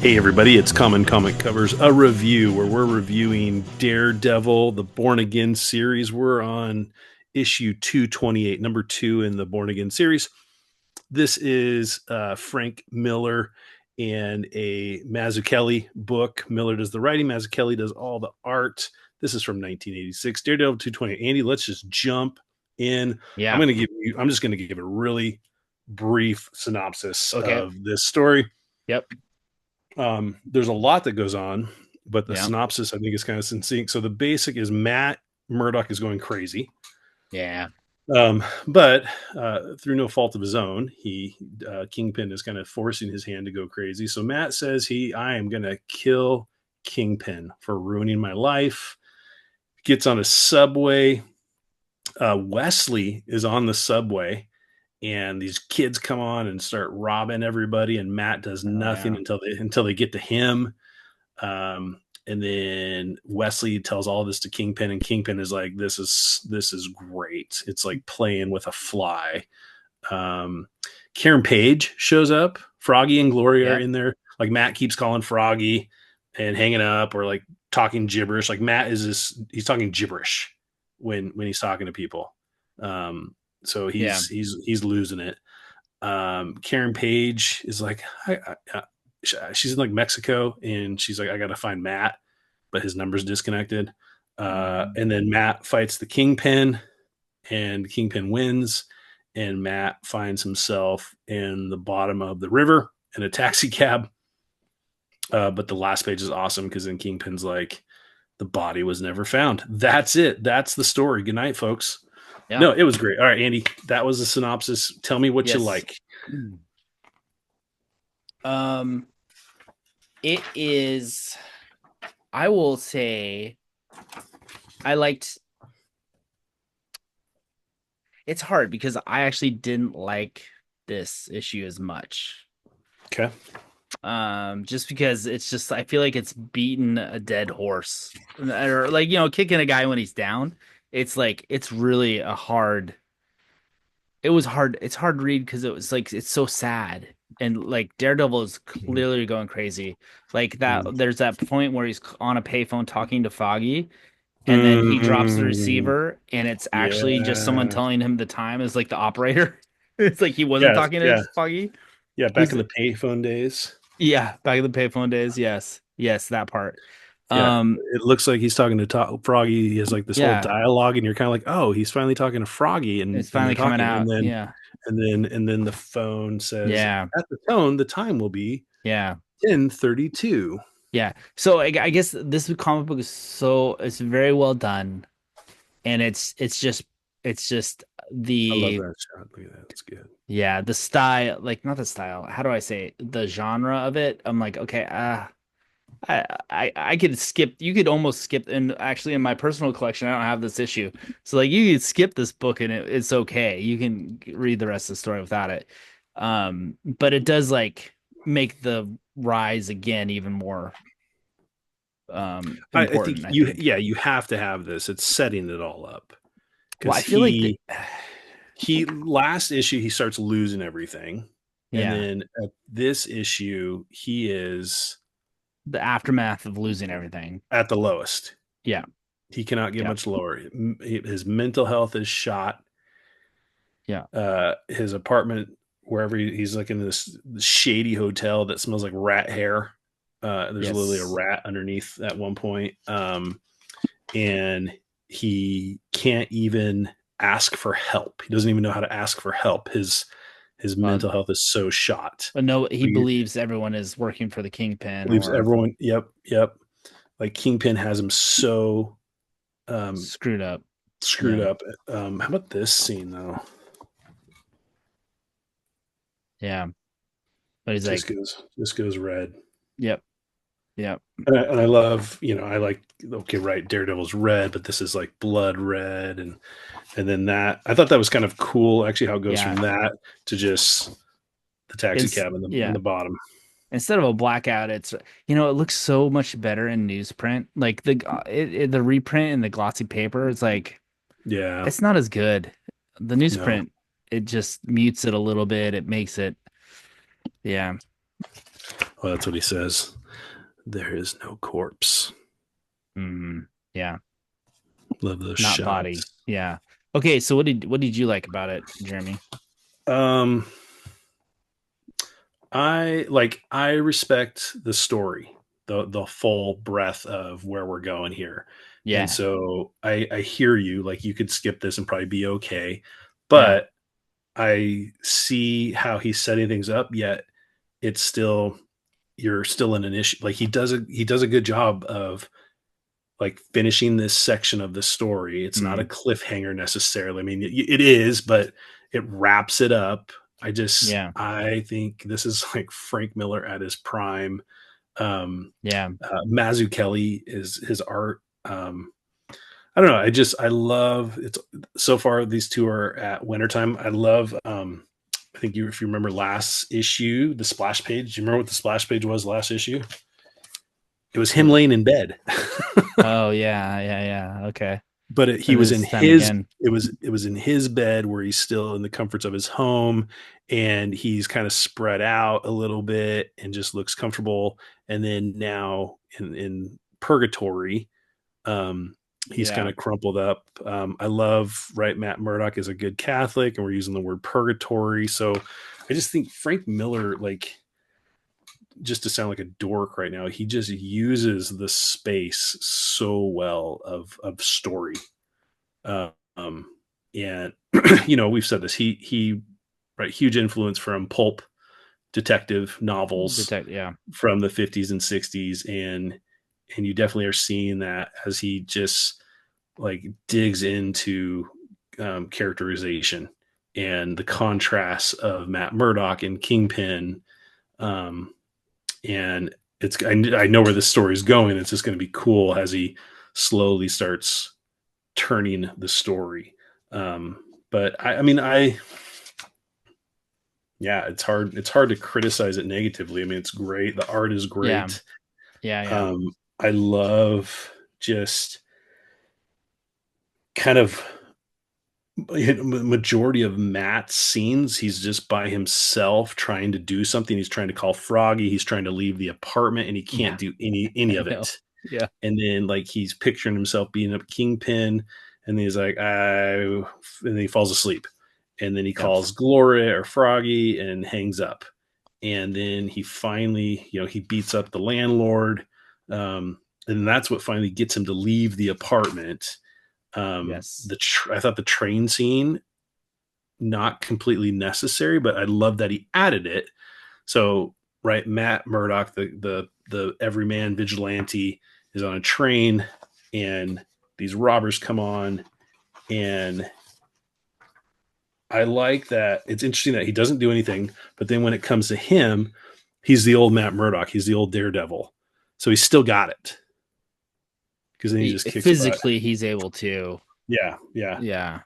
Hey everybody, it's Common Comic Covers, a review where we're reviewing Daredevil, the Born Again series. We're on issue 228, number 2 in the Born Again series. This is Frank Miller and a Mazzucchelli book. Miller does the writing, Mazzucchelli does all the art. This is from 1986, Daredevil 228. Andy, let's just jump in. Yeah. I'm just going to give a really brief synopsis Okay. of this story. Yep. There's a lot that goes on, but the Yeah. synopsis I think is kind of succinct. So the basic is Matt Murdock is going crazy, Yeah. but through no fault of his own, he Kingpin is kind of forcing his hand to go crazy. So Matt says I am going to kill Kingpin for ruining my life. Gets on a subway. Wesley is on the subway and these kids come on and start robbing everybody, and Matt does Oh, nothing yeah. until they get to him. And then Wesley tells all this to Kingpin, and Kingpin is like, "This is great. It's like playing with a fly." Karen Page shows up. Froggy and Gloria are Yep. in there. Like Matt keeps calling Froggy and hanging up or like talking gibberish. Like Matt he's talking gibberish when he's talking to people. So Yeah. he's losing it. Karen Page is like, she's in like Mexico, and she's like, I gotta find Matt, but his number's disconnected. Mhm. And then Matt fights the Kingpin, and Kingpin wins, and Matt finds himself in the bottom of the river in a taxi cab. But the last page is awesome because then Kingpin's like, the body was never found. That's it. That's the story. Good night, folks. Yeah. No, it was great. All right, Andy, that was the synopsis. Tell me what you Yes. like. Um, it is, I will say, I liked, it's hard because I actually didn't like this issue as much. Okay. Just because it's just, I feel like it's beating a dead horse, or like, kicking a guy when he's down. It's like, it's really a hard, it was hard. It's hard to read because it was like it's so sad, and like Daredevil is Mhm. clearly going crazy. Like that, Mhm. there's that point where he's on a payphone talking to Foggy, and then he drops the Mm, receiver, and it's actually just someone yeah. telling him the time is like the operator. It's like he wasn't Yeah. talking to Yeah. Foggy. Yeah. Back He's in the payphone days. yeah, back in the payphone days. Yes, yes, that part. Yeah. Um, It looks like he's talking to Froggy. He has like this whole yeah, dialogue, and you're kind of like, oh, he's finally talking to Froggy, it's and they're finally coming talking, out. Yeah, and then the phone says, yeah, at the tone, the time will be yeah. 10:32. Yeah. So I guess this comic book is it's very well done, and it's just I love the that shot. Look at that. That's good. yeah, the style, like not the style, how do I say it? The genre of it. I'm like, okay, I could skip, you could almost skip, and actually in my personal collection I don't have this issue. So like you could skip this book and it's okay. You can read the rest of the story without it. But it does like make the rise again even more I think important, I think. you have to have this. It's setting it all up Well, because I feel like he last issue he starts losing everything, and yeah, then at this issue he is the aftermath of losing everything. at the lowest. Yeah, He cannot get yeah, much lower. His mental health is shot. yeah. His apartment, wherever he's like in this shady hotel that smells like rat hair. There's literally a Yes. rat underneath at one point. And he can't even ask for help. He doesn't even know how to ask for help. His Well, mental health is so shot. but no, he He believes everyone is working for the Kingpin believes or everyone. Yep, yep. Like Kingpin has him so um, screwed up. screwed Yeah, up. How about this scene though? yeah. But he's like, Just goes red. yep, yep. And I love, I like, okay, right, Daredevil's red, but this is like blood red, and then that I thought that was kind of cool, actually, how it goes from Yeah. that to just the taxi It's cab in yeah. the bottom. Instead of a blackout, it's it looks so much better in newsprint. Like the reprint and the glossy paper, it's like Yeah, it's not as good. The no. newsprint, it just mutes it a little bit. It makes it, yeah. Well, that's what he says. There is no corpse. Mm, yeah, Love those not body. shots. Yeah. Okay, so what did you like about it, Jeremy? Um, I respect the story, the full breadth of where we're going here. And Yeah, so I hear you, like you could skip this and probably be okay. yeah, But I see how he's setting things up, yet it's still you're still in an issue. Like he does a good job of like finishing this section of the story. It's not a mm, cliffhanger necessarily. I mean, it is, but it wraps it up. yeah, I think this is like Frank Miller at his prime. yeah, Mazzucchelli is his art. I don't know. I love it's so far. These two are at wintertime. I love. I think if you remember last issue, the splash page. Do you remember what the splash page was last issue? It was him What? laying in bed. Oh yeah, yeah, yeah. Okay, But he that was in is time his again. it was in his bed where he's still in the comforts of his home, and he's kind of spread out a little bit and just looks comfortable. And then now in purgatory, um he's kind Yeah, of crumpled up. I love, right, Matt Murdock is a good Catholic, and we're using the word purgatory. So I just think Frank Miller, like, just to sound like a dork right now, he just uses the space so well of story. Um, and we've said this. He right, huge influence from pulp detective novels detect. Yeah, from the 50s and 60s, and you definitely are seeing that as he just like digs into characterization and the contrasts of Matt Murdock and Kingpin. Um, and I know where this story is going. It's just going to be cool as he slowly starts turning the story. But I mean, yeah, it's hard to criticize it negatively. I mean, it's great. The art is yeah, great. yeah, yeah, Um, I love just kind of majority of Matt's scenes. He's just by himself trying to do something. He's trying to call Froggy. He's trying to leave the apartment, and he can't yeah. do any I of know. it. Yeah. And then like he's picturing himself being a Kingpin, and he's like, and then he falls asleep, and then he Yep. calls Gloria or Froggy and hangs up, and then he finally, he beats up the landlord, and that's what finally gets him to leave the apartment. Yes. I thought the train scene, not completely necessary, but I love that he added it. So, right, Matt Murdock, the everyman vigilante, is on a train, and these robbers come on, and I like that. It's interesting that he doesn't do anything, but then when it comes to him, he's the old Matt Murdock. He's the old Daredevil, so he's still got it because then he just kicks butt. Physically, he's able to. Yeah, yeah. Yeah,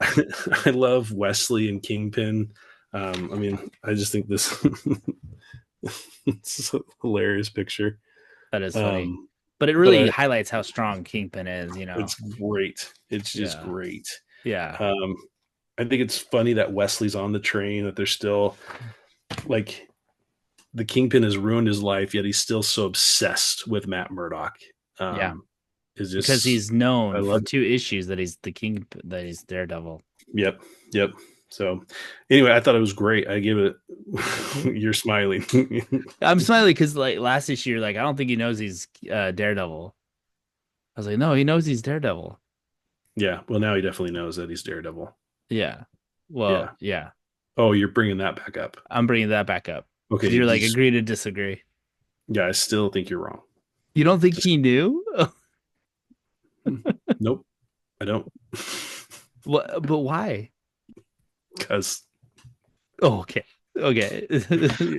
I love Wesley and Kingpin. I mean, I just think this it's a hilarious picture. that is funny. Um, But it but really highlights how strong Kingpin is, you know. it's great. It's just Yeah. great. Yeah. Um, I think it's funny that Wesley's on the train, that they're still like the Kingpin has ruined his life, yet he's still so obsessed with Matt Murdock. Yeah. Um, is Because just he's I known for love. 2 issues that he's the king, that he's Daredevil. Yep, yep. So anyway, I thought it was great. I give it. You're smiling. I'm smiling because like last issue, you're like, I don't think he knows he's Daredevil. I was like, no, he knows he's Daredevil. Yeah. Well, now he definitely knows that he's Daredevil. Yeah. Well, Yeah. yeah. Oh, you're bringing that back up. I'm bringing that back up because Okay. you're like agree to disagree. Yeah, I still think you're wrong. You don't think Just he knew? nope. I don't. What? But why? Because Oh, okay. Okay.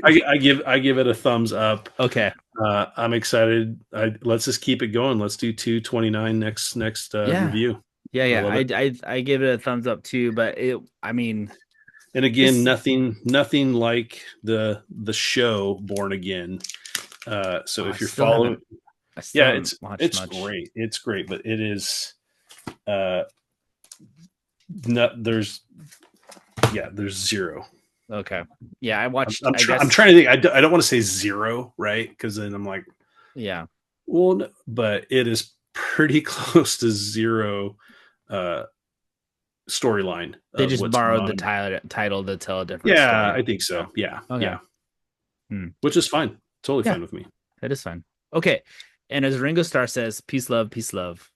I give it a thumbs up. Okay. I'm excited. Let's just keep it going. Let's do 229 next Yeah. review. Yeah, I yeah. love I, it. I give it a thumbs up too, but I mean, And again, this nothing like the show Born Again. So I if you're still following, haven't I still yeah, haven't it's watched it's much. great. It's great, but it is uh not there's yeah, there's zero. Okay. Yeah, I watched. I I'm guess. trying to think. I don't want to say zero, right? Because then I'm like, Yeah, well, but it is pretty close to zero uh, storyline they of just what's going borrowed the on. title to tell a different Yeah, story. I think Yeah. so. Yeah, Okay. yeah, Hmm. which is fine. Totally Yeah, fine with me. that is fine. Okay. And as Ringo Starr says, peace, love, peace, love.